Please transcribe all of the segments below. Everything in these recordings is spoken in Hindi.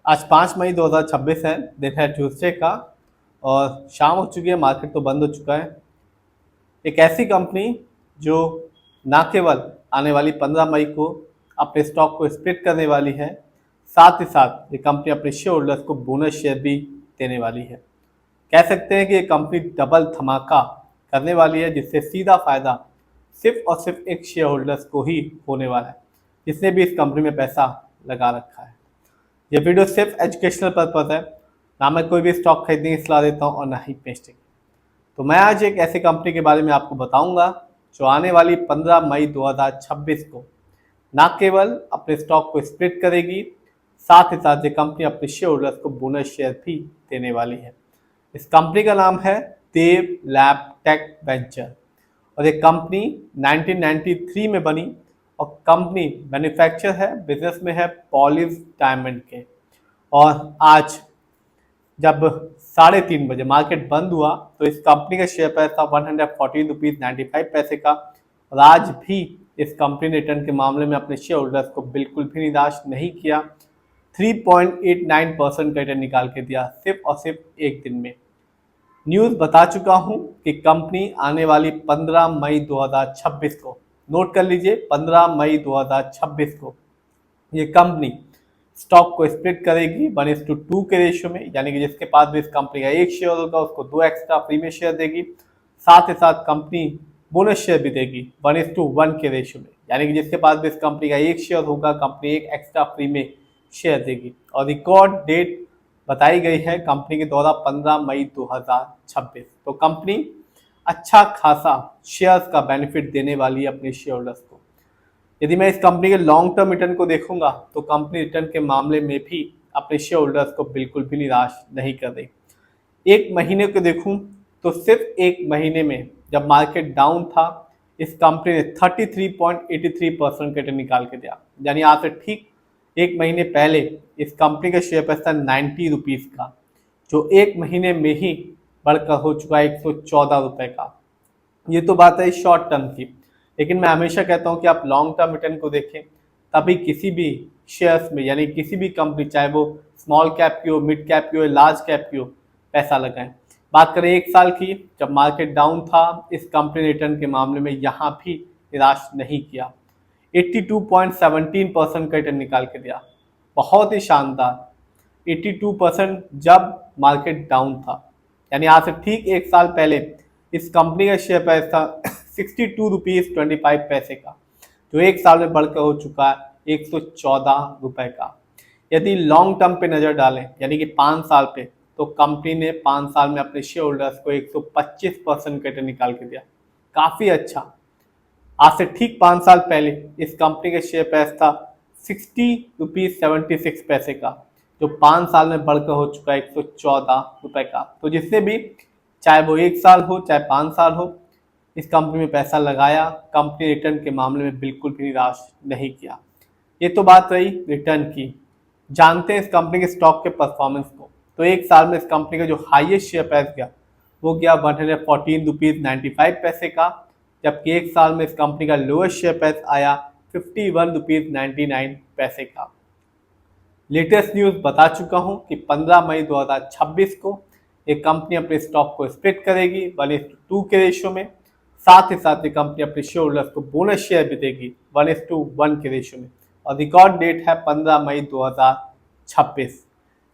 आज 5 मई 2026 है, दिन है ट्यूसडे का। और शाम हो चुकी है, मार्केट तो बंद हो चुका है। एक ऐसी कंपनी जो ना केवल आने वाली 15 मई को अपने स्टॉक को स्प्लिट करने वाली है, साथ ही साथ ये कंपनी अपने शेयर होल्डर्स को बोनस शेयर भी देने वाली है। कह सकते हैं कि ये कंपनी डबल धमाका करने वाली है, जिससे सीधा फायदा सिर्फ और सिर्फ एक शेयर होल्डर्स को ही होने वाला है, जिसने भी इस कंपनी में पैसा लगा रखा है। ये वीडियो सिर्फ एजुकेशनल पर्पज है, ना मैं कोई भी स्टॉक खरीदने की सलाह देता हूँ और ना ही बेचने की। तो मैं आज एक ऐसी कंपनी के बारे में आपको बताऊंगा जो आने वाली 15 मई 2026 को ना केवल अपने स्टॉक को स्प्लिट करेगी, साथ ही साथ ये कंपनी अपने शेयर होल्डर्स को बोनस शेयर भी देने वाली है। इस कंपनी का नाम है देव लैब टेक वेंचर और ये कंपनी 1993 में बनी और कंपनी मैन्युफैक्चर है, बिजनेस में है पॉलिश डायमंड के। और आज जब 3:30 बजे मार्केट बंद हुआ तो इस कंपनी का शेयर प्राइस था 114 रुपीज़ 95 पैसे का। और आज भी इस कंपनी ने रिटर्न के मामले में अपने शेयर होल्डर्स को बिल्कुल भी निराश नहीं किया। 3.89% का रिटर्न निकाल के दिया सिर्फ और सिर्फ एक दिन में। न्यूज़ बता चुका हूं कि कंपनी आने वाली 15 मई 2026 को, नोट कर लीजिए 15 मई 2026 को ये कंपनी स्टॉक को स्प्लिट करेगी 1:2 के रेशियो में, यानी कि जिसके पास भी इस कंपनी का एक शेयर होगा उसको 2 एक्स्ट्रा फ्री में शेयर देगी। साथ ही साथ कंपनी बोनस शेयर भी देगी 1:1 के रेशियो में, यानी कि जिसके पास भी इस कंपनी का एक शेयर होगा कंपनी एक एक्स्ट्रा फ्री में शेयर देगी। और रिकॉर्ड डेट बताई गई है कंपनी के द्वारा 15 मई 2026। तो कंपनी अच्छा खासा शेयर्स का बेनिफिट देने वाली है अपने शेयर होल्डर्स को। यदि मैं इस कंपनी के लॉन्ग टर्म रिटर्न को देखूंगा तो कंपनी रिटर्न के मामले में भी अपने शेयर होल्डर्स को बिल्कुल भी निराश नहीं कर रही। एक महीने को देखूं तो सिर्फ एक महीने में जब मार्केट डाउन था इस कंपनी ने 33.83% का रिटर्न निकाल के दिया। यानी आज से ठीक एक महीने पहले इस कंपनी का शेयर प्राइस था 90 रुपीज़ का, जो एक महीने में ही बढ़कर हो चुका है 114 रुपये का। ये तो बात है शॉर्ट टर्म की, लेकिन मैं हमेशा कहता हूँ कि आप लॉन्ग टर्म रिटर्न को देखें, तभी किसी भी शेयर्स में यानी किसी भी कंपनी, चाहे वो स्मॉल कैप की हो, मिड कैप की हो, लार्ज कैप की हो, पैसा लगाएं। बात करें एक साल की, जब मार्केट डाउन था इस कंपनी ने रिटर्न के मामले में यहाँ भी निराश नहीं किया, 82.17% का रिटर्न निकाल के दिया। बहुत ही शानदार 82% जब मार्केट डाउन था, यानी आज से ठीक एक साल पहले इस कंपनी का शेयर प्राइस था 62 रुपीज़ 25 पैसे का, जो एक साल में बढ़कर हो चुका है 114 रुपये का। यदि लॉन्ग टर्म पे नज़र डालें यानी कि 5 साल पे, तो कंपनी ने 5 साल में अपने शेयर होल्डर्स को 125% का रिटर्न निकाल के दिया। काफ़ी अच्छा। आज से ठीक 5 साल पहले इस कंपनी का शेयर प्राइस था 60 रुपीज़ 76 पैसे का, जो 5 साल में बढ़कर हो चुका है 114 रुपये का। तो जिससे भी, चाहे वो एक साल हो चाहे 5 साल हो, इस कंपनी में पैसा लगाया, कंपनी रिटर्न के मामले में बिल्कुल भी निराश नहीं किया। ये तो बात रही रिटर्न की। जानते हैं इस कंपनी के स्टॉक के परफॉर्मेंस को। तो एक साल में इस कंपनी का जो हाईएस्ट शेयर प्राइस गया वो गया 114 रुपीज़ 95 पैसे का, जबकि एक साल में इस कंपनी का लोएस्ट शेयर प्राइस आया 51 रुपीज़ 99 पैसे का। लेटेस्ट न्यूज़ बता चुका हूं कि 15 मई 2026 को एक कंपनी अपने स्टॉक को स्प्लिट करेगी 1:2 के रेशियो में। साथ ही साथ ये कंपनी अपने शेयर होल्डर्स को बोनस शेयर भी देगी 1:1 के रेशियो में। और रिकॉर्ड डेट है 15 मई 2026।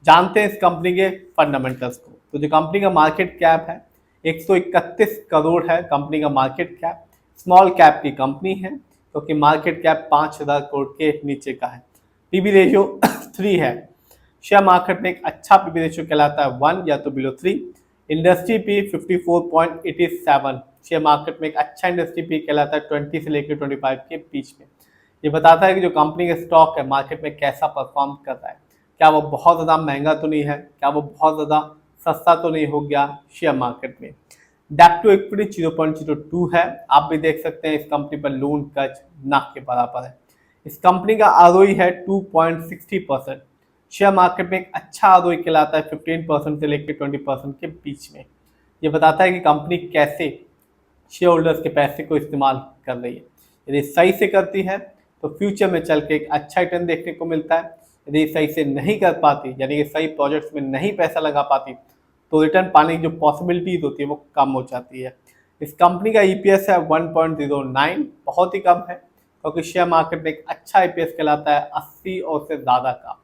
जानते हैं इस कंपनी के फंडामेंटल्स को। तो जो कंपनी का मार्केट कैप है 131 करोड़ है कंपनी का मार्केट कैप। स्मॉल कैप की कंपनी है क्योंकि मार्केट कैप 5000 करोड़ के नीचे का है। पीबी रेशियो 3 है। शेयर मार्केट में एक अच्छा पीबी रेशियो कहलाता है 1 या तो below 3। Industry P 54.87, share market में एक अच्छा इंडस्ट्री पी कहलाता है 20 से लेकर 25 के बीच में। ये बताता है कि जो कंपनी का स्टॉक है मार्केट में कैसा परफॉर्म कर रहा है। क्या वो बहुत ज़्यादा महंगा तो नहीं है, क्या वो बहुत ज़्यादा सस्ता तो नहीं हो गया शेयर मार्केट में। डेप्ट टू इक्विटी 0.02 है। आप भी देख सकते हैं इस कंपनी पर लोन कर्ज ना के बराबर है। इस कंपनी का आरओई है 2.60%। शेयर मार्केट में एक अच्छा आरओई कहलाता है 15% से लेकर 20% के बीच में। ये बताता है कि कंपनी कैसे शेयर होल्डर्स के पैसे को इस्तेमाल कर रही है। यदि सही से करती है तो फ्यूचर में चल के एक अच्छा रिटर्न देखने को मिलता है। यदि सही से नहीं कर पाती, यानी कि सही प्रोजेक्ट्स में नहीं पैसा लगा पाती, तो रिटर्न पाने की जो पॉसिबिलिटीज होती है वो कम हो जाती है। इस कंपनी का EPS है 1.09, बहुत ही कम है, क्योंकि शेयर मार्केट में एक अच्छा EPS कहलाता है 80 और उससे ज़्यादा का।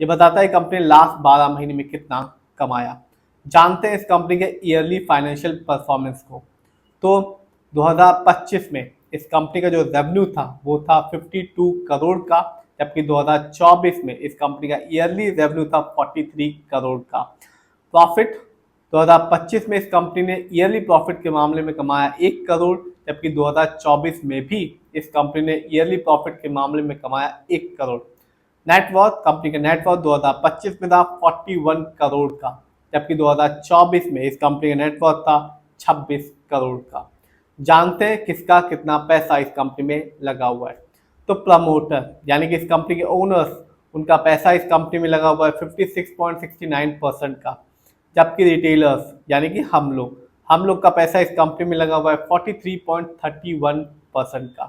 ये बताता है कंपनी ने लास्ट 12 महीने में कितना कमाया। जानते हैं इस कंपनी के ईयरली फाइनेंशियल परफॉर्मेंस को। तो 2025 में इस कंपनी का जो रेवेन्यू था वो था 52 करोड़ का, जबकि 2024 में इस कंपनी का ईयरली रेवेन्यू था 43 करोड़ का। प्रॉफिट 2025 में इस कंपनी ने ईयरली प्रॉफिट के मामले में कमाया 1 करोड़, जबकि 2024 में भी इस कंपनी ने ईयरली प्रॉफिट के मामले में कमाया 1 करोड़। नेटवर्थ, कंपनी का नेटवर्थ 2025 में था 41 करोड़ का, जबकि 2024 में इस कंपनी का नेटवर्थ था 26 करोड़ का। जानते हैं किसका कितना पैसा इस कंपनी में लगा हुआ है। तो प्रमोटर यानी कि इस कंपनी के ओनर्स, उनका पैसा इस कंपनी में लगा हुआ है 56.69% का, जबकि रिटेलर्स यानी कि हम लोग का पैसा इस कंपनी में लगा हुआ है 43.31% का।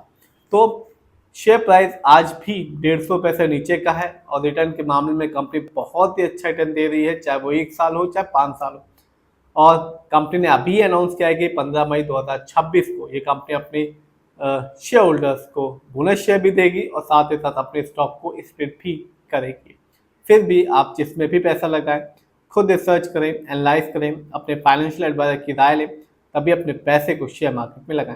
तो शेयर प्राइस आज भी 150 रुपये से नीचे का है और रिटर्न के मामले में कंपनी बहुत ही अच्छा रिटर्न दे रही है, चाहे वो 1 साल हो चाहे 5 साल हो। और कंपनी ने अभी अनाउंस किया है कि 15 मई 2026 को ये कंपनी अपने शेयर होल्डर्स को बोनस शेयर भी देगी और साथ ही साथ अपने स्टॉक को स्प्लिट भी करेगी। फिर भी आप जिसमें भी पैसा लगाएं, खुद रिसर्च करें, एनालाइज करें, अपने फाइनेंशियल एडवाइजर की राय लें, तभी अपने पैसे को शेयर मार्केट में लगाएं।